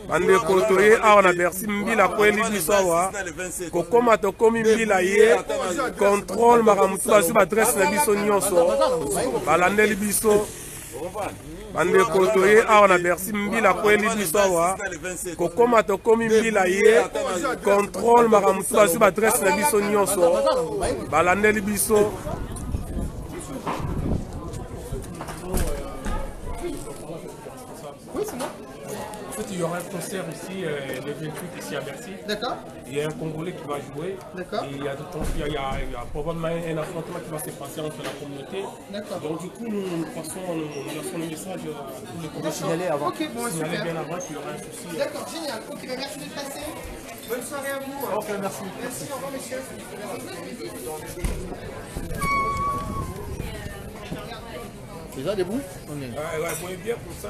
Bande kotoye awa na Bercy mbila kweli biso awa kokoma tokomi mbila ye contrôle makamutu basu adresse na biso nyonso balandeli biso bande kotoye awa na Bercy mbila kweli biso awa kokoma tokomi mbila ye contrôle makamutu basu adresse na biso nyonso balandeli biso. Il y aura un concert ici, le 28 ici à Bercy. D'accord. Il y a un Congolais qui va jouer. D'accord. Il y a probablement un affrontement qui va se passer entre la communauté. D'accord. Donc du coup, nous passons le message à tous les Congolais. Signaler avant. Ok, bon, signaler bien avant qu'il y aura un souci. D'accord, génial. Ok, merci d'être passé. Bonne soirée à vous. Ok, merci. Merci, au revoir messieurs. Déjà debout? Ouais, vous êtes bien pour ça.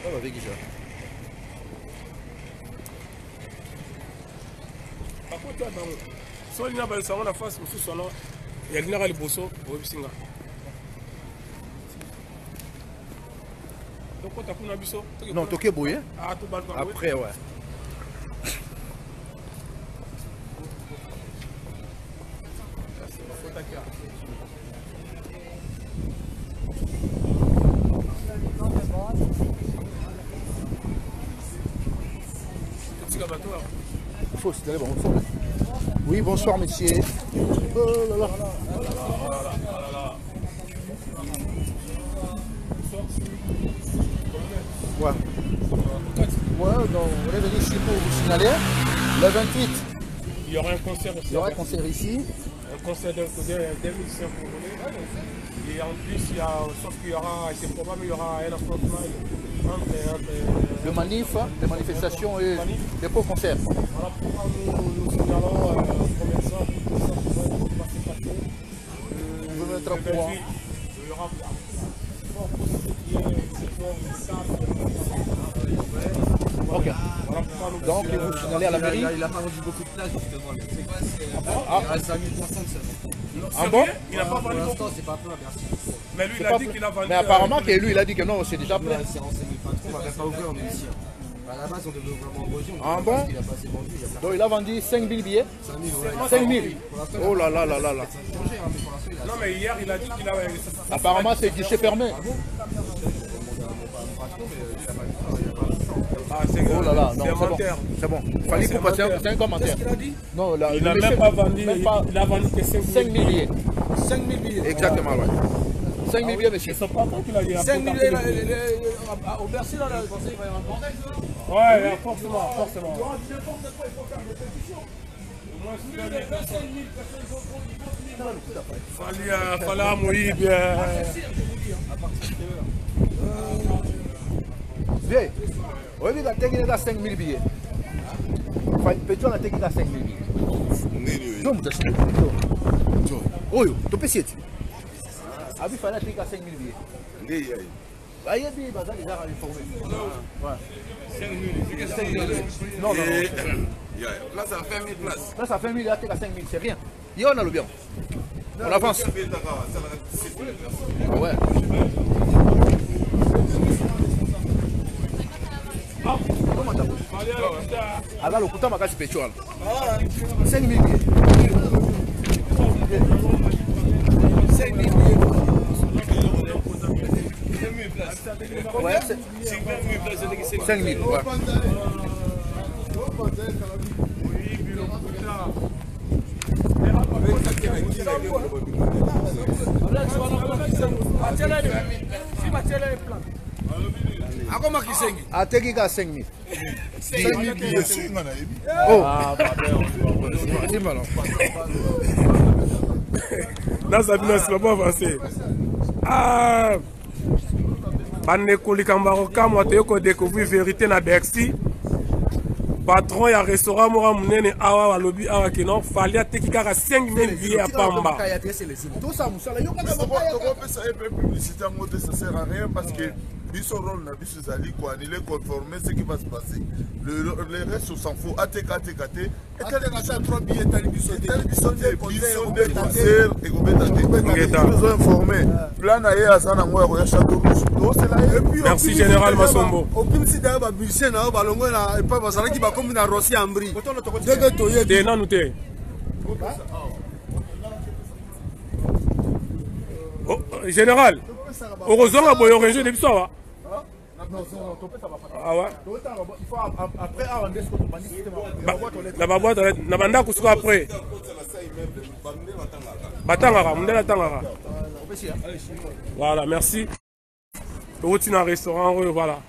Avec qui ça? Par contre, si on a besoin de face, il y a une heure de bosso, au Bissinga. Donc, tu as fait un bisso? Non, tu as bouillé. Ah, tout balcon. Après, ouais. Oui, bonsoir, messieurs. Oh là là. Ouais. Ouais, donc, on est venu ici pour vous signaler. Le 28, il y aura un concert aussi. Il y aura un concert ici. Un concert d'un musicien congolais. Et en plus, il y a, sauf qu'il y aura, c'est probable, il y aura un affrontement entre le manif, les manifestations et les beaux concerts. Voilà pourquoi nous signalons commerçants pour ce qui va se passer. On veut mettre un point. Il y aura fort possible Ok. Donc, il vous signalez à la mairie. Il n'a pas vendu beaucoup de places, justement. C'est quoi? Il reste à 1000 personnes seulement. Ah bon? Il n'a pas vendu beaucoup. C'est pas plein, merci. Mais lui, il a dit qu'il a vendu. Mais apparemment, lui, il a dit que non, c'est déjà plein. C'est renseigné pas trop, on va pas ouvrir, on est ici. À la base, on devait ouvrir vendredi. Ah bon? Donc, il a vendu 5000 billets. 5000. Oh là là là là là. Non, mais hier, il a dit qu'il avait. Apparemment, c'est guichet fermé. Oh là là, non, c'est bon. Il fallait qu'on passe un commentaire. Qu'est-ce qu'il a dit? Non, il n'a même pas vendu, il a vendu que 5000 billets. 5000 billets. Exactement, ouais. 5000 billets, monsieur. C'est pas qu'il a dit. 5000 billets, au Bercy, là, je pensais qu'il va y avoir un bordel. Ouais, forcément, forcément. Il y aura n'importe quoi, il faut faire des pétitions. Au moins, si il y a 5000 personnes, il fallait un Moïse bien. À partir de là. Oui, il a techniquement 5000 billets. Petit, on a techniquement 5000 billets. Donc, tu as 5000 billets. Oh, tu peux essayer. Ah, il fallait techniquement 5000 billets. Ah, il y a des gens qui sont informés. Ouais. 5000. Non, non, non. Là, ça fait 1000 places. Là, ça fait 1000, il y a 5000, c'est rien. Et on a le bien. On avance. Ah ouais. Comment t'as fait? Alors, le couteau m'a cassé pétrole. 5000 billets. 5000 billets. Ouais, 5000. Ouais. A teki ka 5000. 5000 billets. Oh. Dans sa vie, c'est pas avancé. Ah. Bande Kolikambaro Kamwa te découvrir vérité na Bercy. Patron ya restaurant mora munene awa walobi awa keno fallait teki ka 5000 billets à Pamba. Tout ça musala yo ka publicité en mode ça sert à rien parce que Biso rôle na biso zali quoi annuler conformer ce qui va se passer. Le reste on s'en fout. ATK. Et quand ça trop bien tali biso de concert et gobeta nous ont informé. Plan na ya sana ngo ya château rouge. Merci général Masombo. Au plus si d'ailleurs ba musicien na ba longo na pas ba sala ki ba comme na Rossi Ambri. Dès to ye te na nuté. Oh, général. Heureusement que boyo renje depuis ça va. Ah ouais. Il faut après arranger ce qu'on dit. Na ba boîte na banda kusuka après. Batangara, mundela tangara. Voilà, merci. Routine un restaurant, voilà.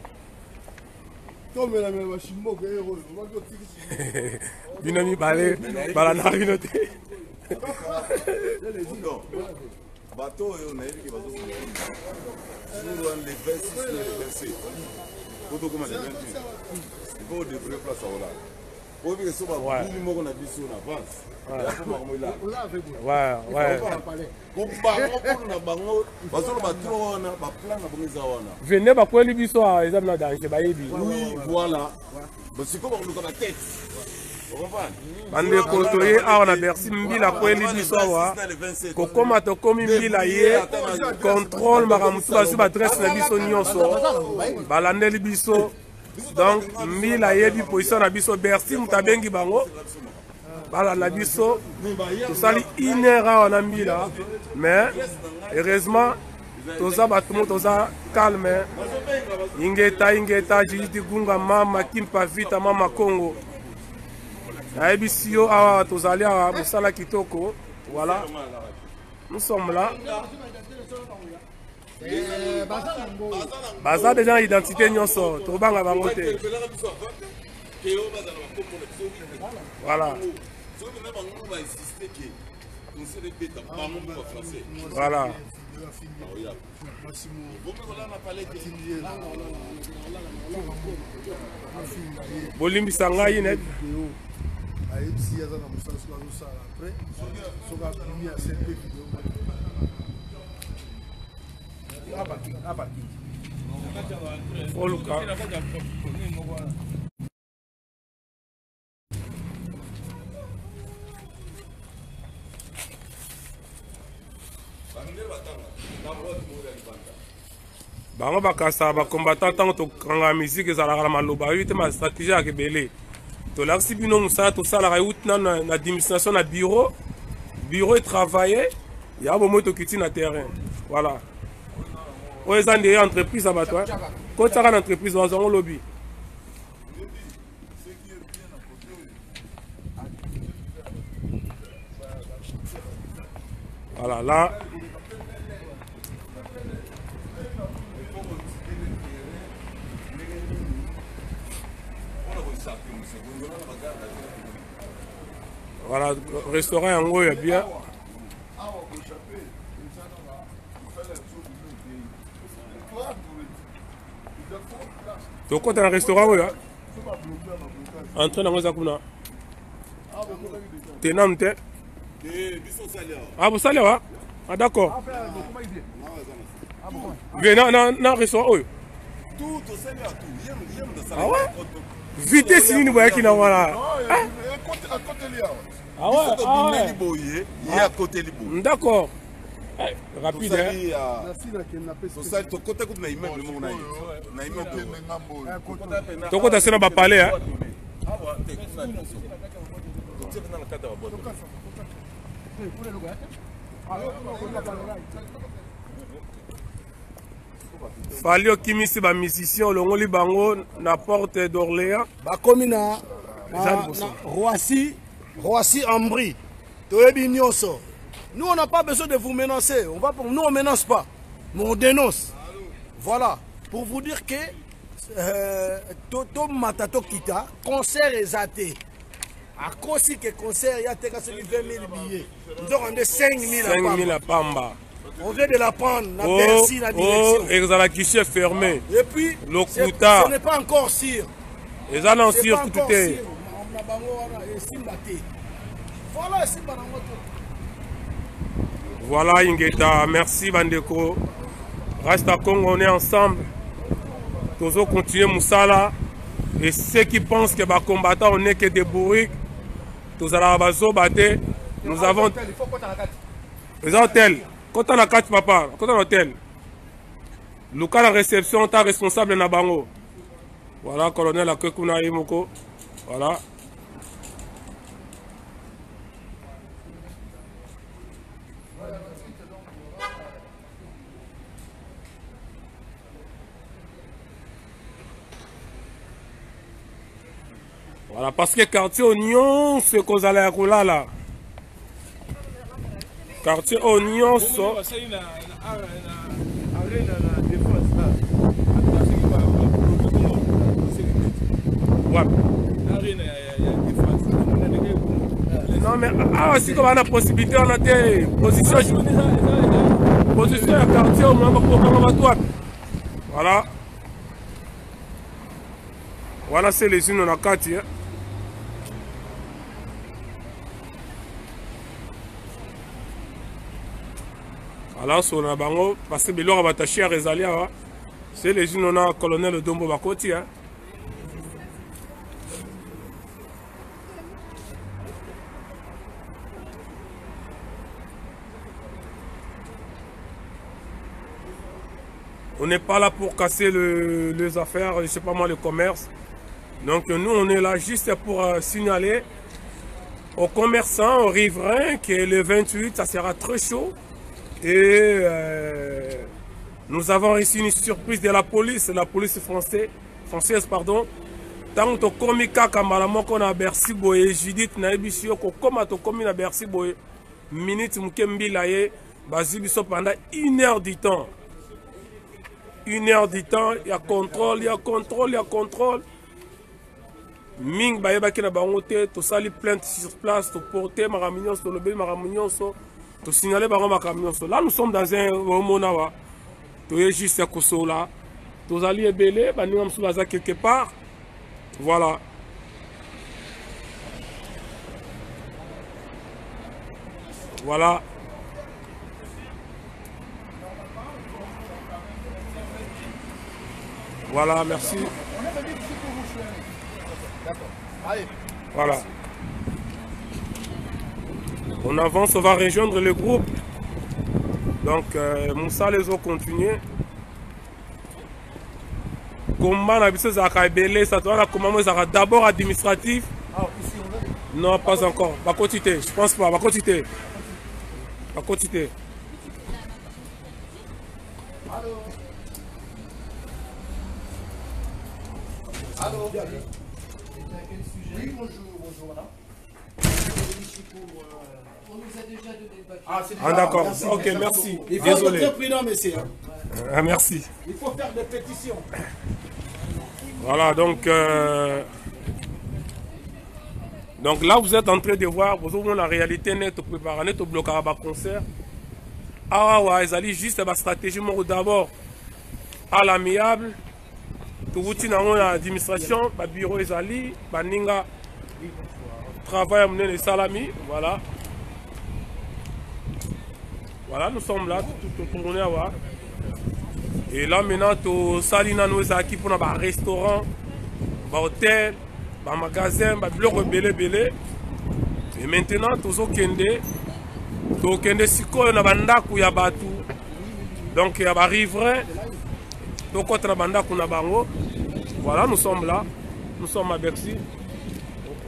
Binami balé, balana vinoté. Bateau et on a dit qu'il va se sur les 26 et les 27. Pour tout comme les 28. Il faut de vraies places à Ola. Pour que ce soit beaucoup moins qu'on a vu sur la base. Venez ba kweli biso a exam na danger ba yebi. Oui, voilà. C'est comme on a la tête. Bande kotoye a on a Bercy mbila kweli biso wa. Kokoma to komi mbila ye. Contrôle maramutu basu ba adresse na biso nyonso. Balandeli biso. Donc mbila yebi position na biso Bercy mutabengi bango. Bala na biso to sali inera on a mbila mais heureusement toza batumo toza calme ingeta jiti gunga mama kimpa vita mama Congo aibisio awa tozali awa musala kitoko voilà nous sommes là baza déjà identité nyonso tobanga bango te voilà. Voilà. Bolimbi sangai net. Bango bakasa ba combattant tant to kanga musique ezalaka na maloba yite ma stratégie ya kebele to laksi bino musala to sala ka utna na administration na bureau et travailler ya bo moto kiti na terrain voilà o ezande entreprise abatwa ko tsaka na entreprise bazongo lobby voilà là. Voilà, restaurant yango ya bien. Toko dans un restaurant là. Entre dans ngoza kuna. Tenante. Ah vous salez wa? Ah d'accord. Viens na restaurant. Tout au Seigneur tout. Ah ouais? Vite si nous voyons qui n'a voilà. Ah ouais, ah ouais. À côté libo. D'accord. Rapide hein. Toko ta sena ba parler hein. Falio kimisi ba musicien longoli bango na porte d'Orléans. Ba komina Roissy Ambri. Toyebi nyonso. Nous on n'a pas besoin de vous menacer. Nous on menace pas. Mais on dénonce. Voilà. Pour vous dire que Toto Matato Kita, concert est athée. À cause que concert, il y a 20 000 billets. Donc on a 5 000 à Pamba. On vient de la prendre, la Bercy, la direction. Et qui s'est fermé. Et puis, ce n'est pas encore sûr. Et ça non sûr tout est. Voilà, Ingeta, merci Bandeko. Reste à Congo, on est ensemble. Tozo continuer Moussala. Et ceux qui pensent que les combattants on n'est que des bourriques, nous avons les hôtels. Quand on a 4 papa, quand on a hôtel, le cas de réception, tu es responsable de Nabango. Voilà, colonel Akekuna Imoko. Voilà. Voilà, parce que quartier Oignon, c'est qu'on allait à Roula là. Quartier Oignon, c'est. Ouais. Non, mais si on a la possibilité, on a des positions. Position à quartier au moins pour toi. Voilà. Voilà, c'est les unes dans la quartier. Alors, on a bango, parce que Bilor va attacher à Rezalia, c'est les unes, on a colonel Dombo Bakoti. On n'est pas là pour casser les affaires, je ne sais pas moi, le commerce. Donc nous, on est là juste pour signaler aux commerçants, aux riverains, que le 28, ça sera très chaud. Et nous avons reçu une surprise de la police française, pardon. Tant que komika kamalamo qu'on a Bercy boye, Judith naibisio ko koma to komi na Bercy boye, minute mukembi laye, bazibiso pendant 1 heure du temps. 1 heure du temps, il y a contrôle, il y a contrôle, il y a contrôle. Ming bayeba ki na bangote, to sali plainte sur place, to porter maramignon, to leber maramignon, to signaler bango maramignon. Là nous sommes dans un monawa. To est juste à Kosola. To sali ebele, bani am sous quelque part. Voilà. Voilà. Voilà, merci. Voilà. On avance, on va rejoindre le groupe. Donc, Moussa les ont continué. Comment on a vu ça, ça doit d'abord administratif. Non, pas encore. Va continuer, je pense pas. Va continuer. Va continuer. Allô. Oui, bonjour madame. On nous a déjà donné le papier. Ah d'accord, ok, merci. Désolé. Il faut être monsieur. Ah, merci. Il faut faire des pétitions. Voilà, donc là vous êtes en train de voir, vous avez la réalité nette, préparée, net au bloc à concert. Ah ouais, ils allaient juste la stratégie d'abord à l'amiable. Tout l'administration, le bureau est allé, le travail à mener les salami, voilà. Voilà, nous sommes là, tout le monde à voir. Et là maintenant, tout salina nous acquis pour un restaurant, un hôtel, un magasin, un bloc belé. Et maintenant, tout ça kende siko na banda ku ya batu. Donc il y a un riverain. Donc contre banda kuna bango. Voilà, nous sommes là. Nous sommes à Bercy.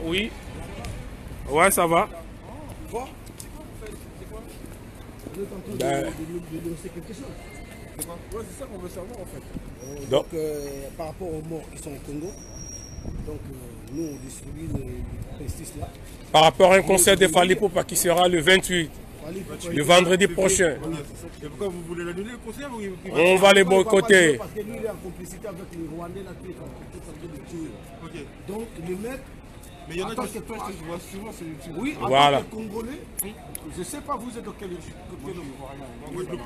Oui. Ouais, ça va. Ben... c'est ça qu'on veut savoir en fait. Donc par rapport aux morts qui sont au Congo, donc nous on distribue les pesticides là. Par rapport à un concert de Falipo qui sera le 28, le vendredi prochain. Et pourquoi vous voulez l'annuler le concert? On va les boycotter. Parce que lui il est en complicité avec les Rwandais là qui sont en train de tuer. Donc le mec. Mais il y en a qui je vois souvent, c'est... Oui, en voilà. tant que Congolais, je ne sais pas, vous êtes de quel Guadeloupe.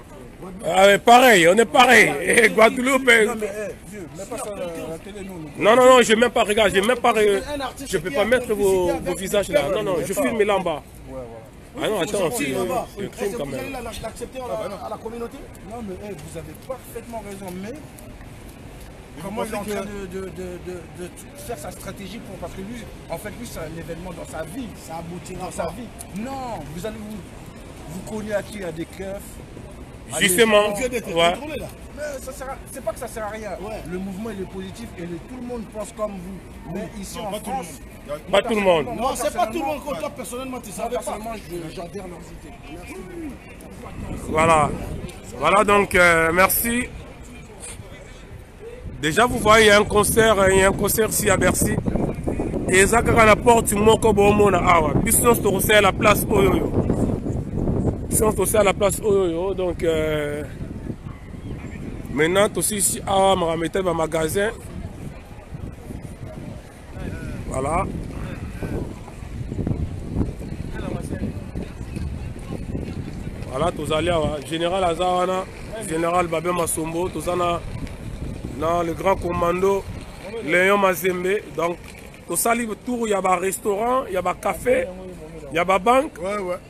Ah, mais pareil, on est pareil. Et Guadeloupe. Non, mais vieux, mets pas ça à la télé, nous. Non, je ne même pas, regarde, je ne peux pas mettre vos visages là. Non, je filme là en bas. Ah non, attends, c'est un crime quand même. Vous allez l'accepter à la communauté? Non, mais vous avez parfaitement raison, mais comment il est en train de faire sa stratégie pour... Parce que lui, en fait, lui, c'est un événement dans sa vie. Ça aboutit dans sa vie. Non, vous allez vous connaissez à qui, à des keufs. Justement, mais c'est pas que ça sert à rien. Le mouvement il est positif et tout le monde pense comme vous. Mais ici en France, pas tout le monde. Non, c'est pas tout le monde contre toi personnellement, tu savais pas. J'adhère leurs idées. Merci. Voilà. Voilà donc merci. Déjà vous voyez il y a un concert ici à Bercy. Et ça quand la porte moko bomona awa. Bisous to à la place Oyoyo. Bisous to à la place Oyoyo donc maintenant aussi ici à Maramete dans magasin. Voilà. Voilà, tous allés à Général Azawana, Général Babé Massombo, tous dans le grand commando Léon Mazembe. Donc, tous allés autour, il y a un restaurant, il y a un café, il y a une banque.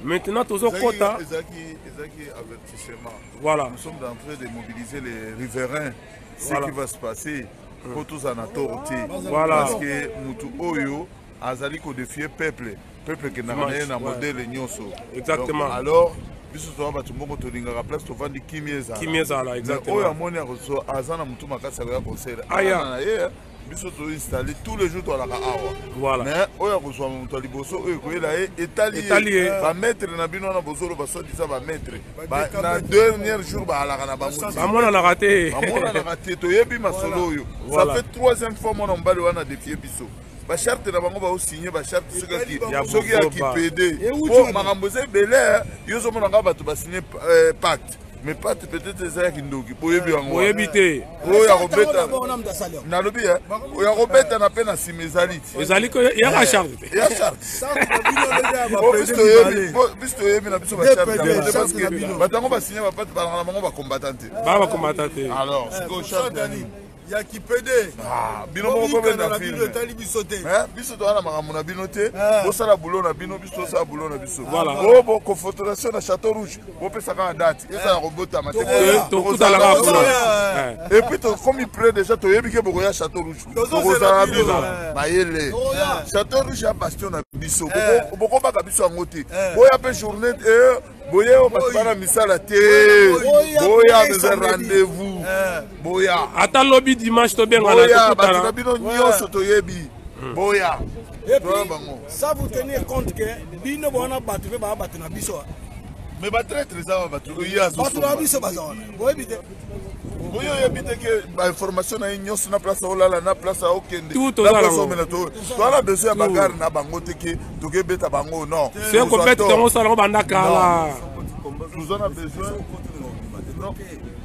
Maintenant, tous au quota. Voilà. Nous sommes en train de mobiliser les riverains. Ce qui va se passer pour tous en autorité. Voilà. Parce que Moutou Oyo a zali ko défier peuple qui n'a rien à modèle nyonso. Exactement. Alors, biso to ba tumbongo to linga place to vandi kimieza. Kimieza là, exactement. Oyo amoni a reço azana mutu makasa ya concert. Aya. Biso to installer tous les jours to la awa. Voilà. Mais oyo reço mutu liboso oyo ko ela étalier. Ba maître na bino na bozolo ba so disa ba maître. Ba na dernier jour ba ala na ba mutu. Ba mona na raté. Ba mona na raté to yebi masolo oyo. Ça fait troisième fois mon mbali wana défier biso. Ba charte na bango ba o signer ba charte soki ya kipede po makambo ze belé yozo mona nga bato ba signer pacte mais pacte peut-être ça ki ndoki po yebi yango oyebité o ya robeta na lobi o ya robeta na pe na simezali ezali ko ya ka charte ya charte bisto yebi na biso ba charte parce que batango ba signer ba pacte ba na bango ba combattante alors c'est ko charte dani ya kipede bino moko be na film biso to ana makambo na bino te bosala boulot na bino biso tosala boulot na biso bo confrontation na Château Rouge bopesaka na date ezala kobotama te et puis comme près déjà toyebi ke bokoya Château Rouge tokozala biso bayele Château Rouge ya bastion na biso bokobaka biso yango te boya mpe journée boya bato bana misala te boya meze rendez-vous boya ata lobi dimanche to benga na bato na bino nyonso toyebi boya et puis ça vous tenir compte que bino bona bato pe ba bato na biso mais ba traître ça bato ya zo bato na biso bazona boyebi te boyo yebi te que ba information na nyonso na place olala na place okende tout ozala to ala besoin ya bagarre na bango te ke tokebeta bango non c'est ko beta tango sala banda kala nous en a besoin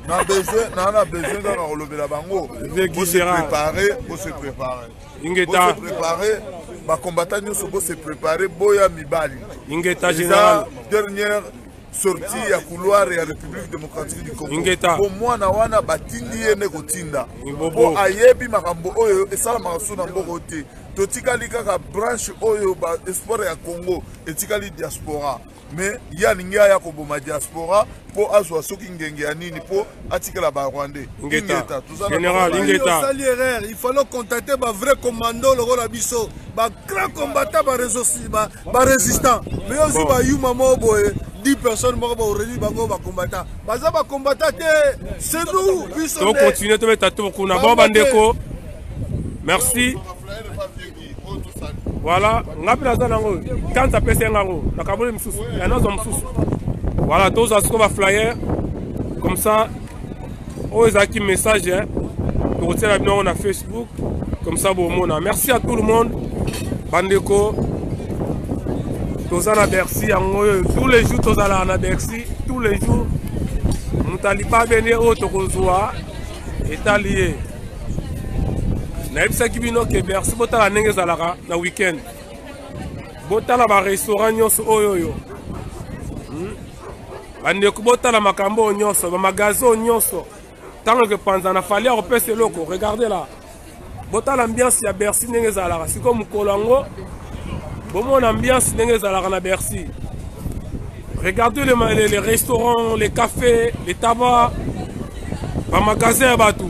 na besoin kaka kolobela bango faut se préparer ingeta préparer bacombattant nyonso bo se préparer boya mibali ingeta général dernière sortie ya couloir ya République démocratique du Congo po mwana wana batindi ye ne kotinda po ayebi makambo oyo esalamaka so na mboko te totikali kaka branche oyo ba espoir ya Congo etikali diaspora mais yaningi aya koboma diaspora po azwa soki ngenge ya nini po atikala ba Rwandais ingeta général ingeta il fallait contacter ba vrai commando lokola biso ba grand combattant ba résistant mais aussi ba yuma moboye 10 personnes moko ba aurélie bango ba combattant baza ba combattant te c'est nous biso to continuer to mettre to kuna bon bandeko merci. Voilà, ngapi naza nango quand ça pèse nango nakabole msusu ya nazo msusu voilà tous à ce qu'on va flyer comme ça aux aki message pour retirer la bino na Facebook comme ça bon mona merci à tout le monde bandeko tous à Bercy tous les jours tous à la Bercy tous les jours mutali pas venir au tokozwa étalier naibisa kibino ke Bercy botala ndenge ezalaka na weekend botala ba restaurant nyonso oyoyo bandeko botala makambo nyonso ba magasin nyonso tango ke panza na fali akopesa eloko regardez là botala ambiance ya Bercy ndenge ezalaka siko mokolo yango bomona ambiance ndenge ezalaka na Bercy regardez les restaurants les cafés les tabacs ba magasin ya bato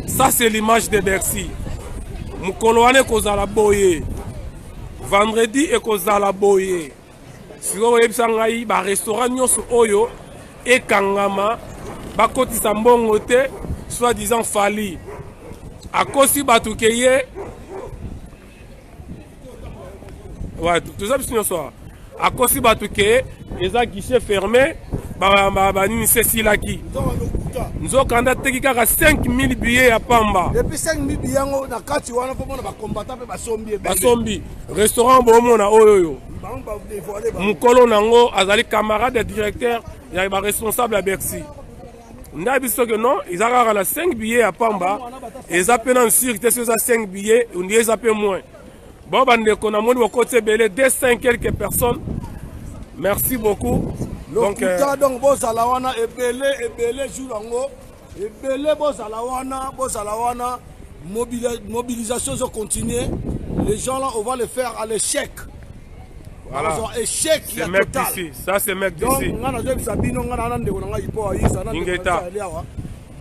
Ça, c'est l'image de Bercy. Mukoloane kozala boye. Vendredi et kozala boye. Si vous voyez ça, il y a un restaurant oyo et kangama. Bakoti sambongo te, soi-disant fali. A kosi batukeye. Ouais, tout ça, c'est soir. A kosi batukeye, les a guichets fermés. Nini c'est là qui. Nous avons candidat qui a 5000 billets à Pamba. Depuis 5000 billets, on a 4 jours, on a combattant et basombi. Basombi. Restaurant Bomo na Oyo. Mukolo Nango, Azali camarade et directeur, il y a un responsable à Bercy. On a dit que non, ils ont 5 billets à Pamba. Et ils ont peine sûr que c'est 5 billets, on les a peu moins. Bon, on a mon côté belé 200 quelques personnes. Merci beaucoup. Donc, boss alawana ebele jurango ebele boss alawana mobilisation se continuer. Les gens là, on va le faire à l'échec. Voilà. Échec, c'est mec d'ici. Ça c'est mec d'ici.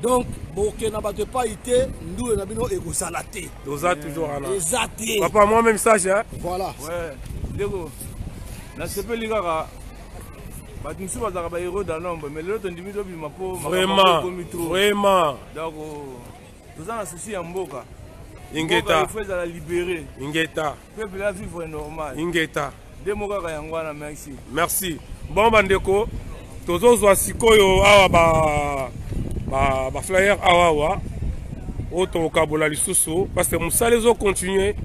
Donc, Boké n'a pas été, nous n'avons pas été salaté. Nous avons toujours un an. Papa, moi même ça, hein. Voilà. Ouais. Dégo. La CP Ligara. Vraiment, vraiment. Donc, nous avons un souci en Boka. Ingeta. Il faut la libérer. Ingeta. Le peuple a vivre normal. Ingeta. Merci. Merci. Bon, Bandeko, Tozo Sikoyo, awa ba flyer awa. Auto Kabola Lisusu. Parce que Moussa les ont continué.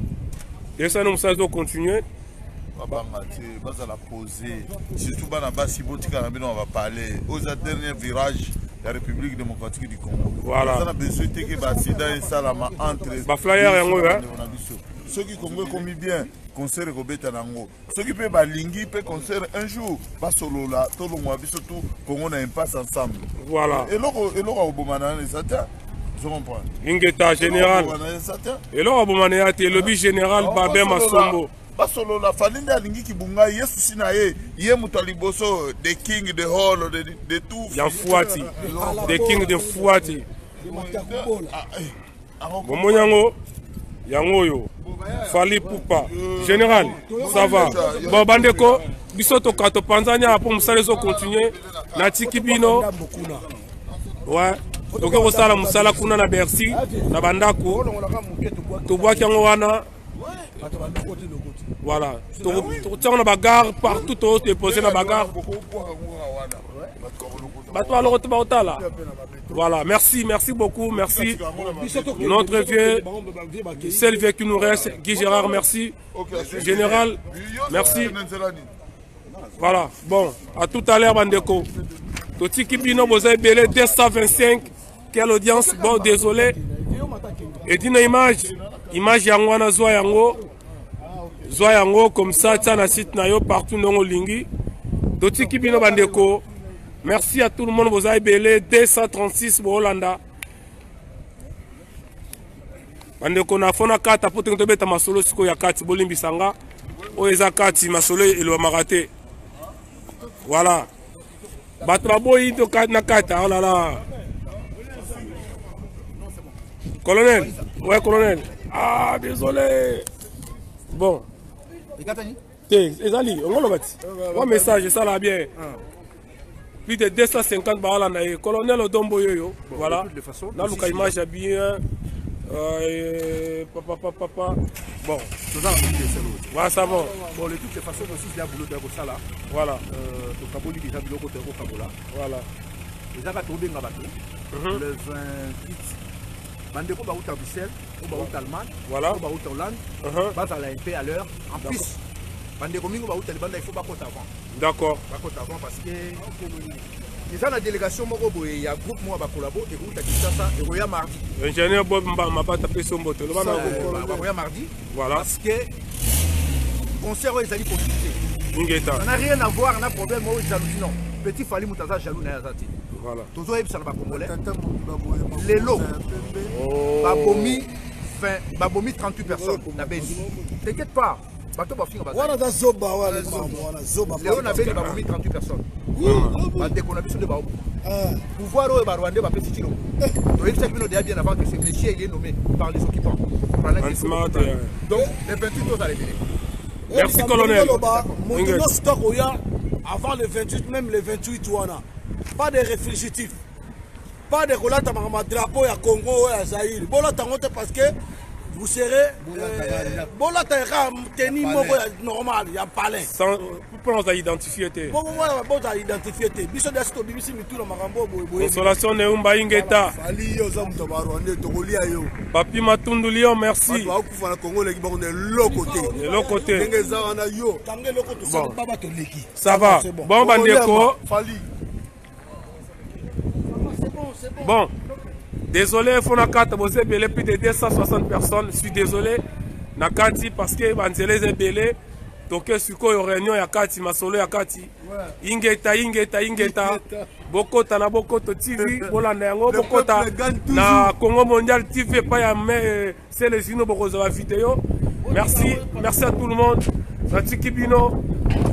Et ça, nous Moussa les ont continué. On va poser, surtout on va parler aux derniers virages de la République démocratique du Congo. Voilà. On a besoin de entre flyer ceux qui Congo comme bien concert Robeta Nango. Ceux qui peuvent balingi peut concert un jour pas solo là tout le monde surtout Congo n'a impasse ensemble. Voilà. Et là au Bomana les attends. Je comprends. Ingeta général. Et là au Bomana le lobby général Babé Masombo. Basolo la famille alingi kibunga yesu sinaye ye mutaliboso the king the hall de tout ya Fouati the king de Fouati Bomonyango yango yo Fali Poupa général ça va bon bandeko bisoto kato panzania pour musalezo continuer na tikibino ouais donc on sala musala kuna na Bercy na bandako to bwaki yango wana. Voilà. On a la bagarre partout, on est posé la bagarre. Voilà, merci beaucoup, merci. Notre vieux, c'est le vieux qui nous reste, Guy Gérard, merci. Général, merci. Voilà, bon, à tout à l'heure, Bandeko. Toti Kibino, vous avez belé 225. Quelle audience, bon, désolé. Et d'une image Yangwana Zoyango. Zoyango comme ça, tana site nayo partout dans Lingi. Toti Kibino Bandeko. Merci à tout le monde, vous avez belé 236 pour Hollanda. Bandeko na fona kata pour te beta masolo siko ya kati bolimbi sanga. Oeza kati masolo elo marate. Voilà. Batraboyi to na kata, oh là là. Colonel, ouais colonel. Ah désolé. Bon. Ezali, on va le mettre. Un message, ça là bien. Plus de 250 balles na colonel Odombo yoyo. Voilà. Là le image bien. Papa. Bon. Voilà, ça va. Bon, de toutes les façons, aussi, il y a boulot de ça là. Voilà. Donc, Kaboli, déjà, boulot côté Kabola. Voilà. Déjà, va tomber dans la bateau. Le 28. Bandeko va out à Bruxelles, on va out à Allemagne, voilà. On va out à Hollande, va à la MP à l'heure. En plus, Bandeko Mingo va out à Liban, il faut pas compter avant. D'accord. Pas compter avant parce que déjà la délégation Morobo, il y a un groupe moi va collaborer et route à Kinshasa et Roya mardi. Ingénieur Bob m'a pas tapé son moto. Roya mardi. Voilà. Parce que concert les alliés possibilité. Ça n'a rien à voir, on a un problème, moi jalousie non. Petit Fali Moutaza jaloux n'a rien. Voilà. Toujours ça va congolais. Les lots. Babomi 38 personnes. T'inquiète pas. Bateau va finir. Zoba. Léon avait Babomi 38 personnes. Dès qu'on a besoin de Baobo. pouvoir au Rwanda va petit tilo. Oui, c'est que nous déjà bien avant que ce monsieur il est nommé par les occupants. Donc les 28 autres à révéler. Merci colonel. Avant le 28, même le 28 pas de réfléchitifs. Pas de relata drapeau à Congo et à Zaïre. Parce que vous serez tenu normal, il y a palais. Pourquoi on a identifié? Consolation Neumba Ingeta. Papi Matundu Lyon, merci. De l'autre côté. Bon. Ça va. Bon, Bandeko. Bon. Désolé, il faut que belé plus de 260 personnes. Je suis désolé. Nakati parce que Banzele est belé. Donc, suko yo réunion ya kati masolo ya kati. Ingeta. Bokota na Bokota TV, bolanda yango Bokota na Congo Mondial TV pas ya mais c'est les sino bokoza vidéo. Merci à tout le monde. Natikibino,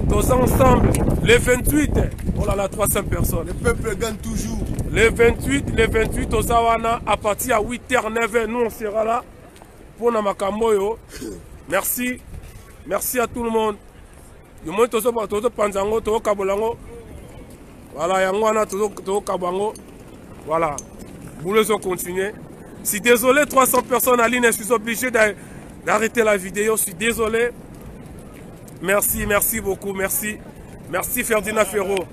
tous ensemble les 28. Oh là là, 300 personnes. Le peuple gagne toujours. Les 28 au Zawana à partir à 8h, 9h, nous on sera là pour Namakamboyo. Merci à tout le monde. Du moins, tout ça, Panzango, tout Kabolango. Voilà, Yangwana, tout Kabango. Voilà. Vous les continuer. Je suis désolé, 300 personnes en ligne, je suis obligé d'arrêter la vidéo. Je suis désolé. Merci beaucoup, merci. Merci Ferdinand Ferro.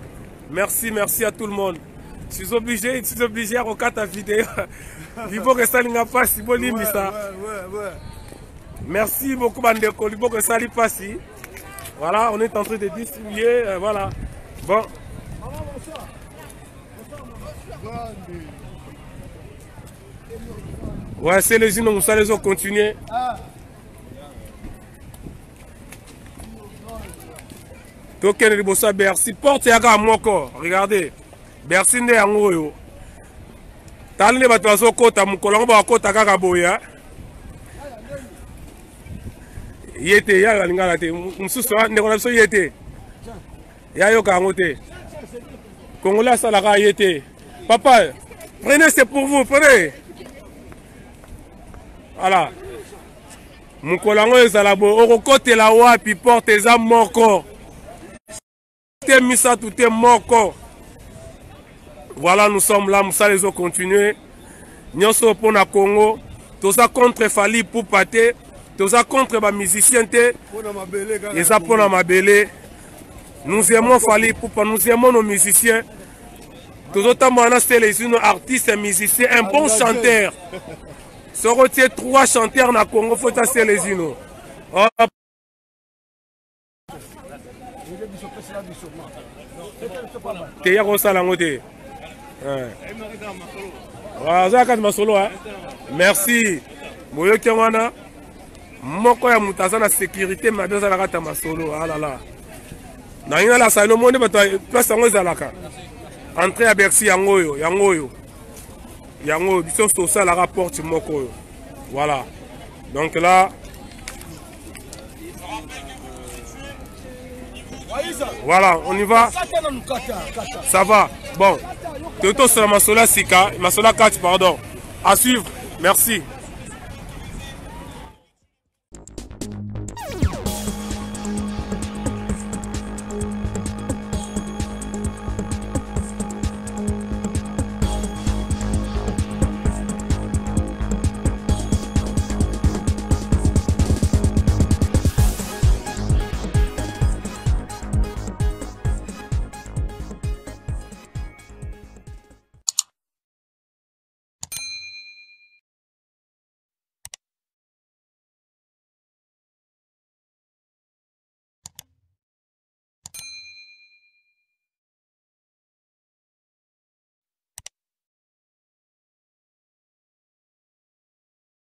Merci à tout le monde. Je suis obligé à regarder ta vidéo. Il faut que ça ne passe si bon ça. Merci beaucoup Bandeko. Il faut que ça ne passe. Voilà, on est en train de distribuer. Voilà. Bon. Ouais, c'est les unes, ça les ont continué. Token Ribosa Bercy. Porte Yaga Moko. Regardez. Bercy nde yango yo. Talne bato kota mukolongo ba kota kaka boya. Yete ya lingala te mususu ndeko na biso yete. Ya yo ka ngote. Congolais salaka yete. Papa, prenez c'est pour vous, prenez. Voilà. Mukolongo ezala bo okokote la wapi porte eza moko. Misa tout est moko. Voilà, nous sommes là, Moussa les ont continué. Nous sommes pour le Congo. Tout ça contre Fali pour pâter. Tout ça contre les musiciens. Et ça pour la mabélé. Nous aimons Fali pour nous aimons nos musiciens. Tout ça, c'est les artistes et musiciens. Un bon chanteur. Se retient 3 chanteurs dans le Congo, il faut tasser les unes. Teya kosala ngo te. Merci. Boyoki wana moko ya mutaza na sécurité mabe za la masolo. Ah là là. Na ina la salo monde bato place ngo ezalaka. Entrée à Bercy yango biso so ça la rapport moko. Voilà. Donc là voilà, on y va. Ça va. Bon. Toto sur la Masola Sika, Masola 4, pardon. À suivre. Merci.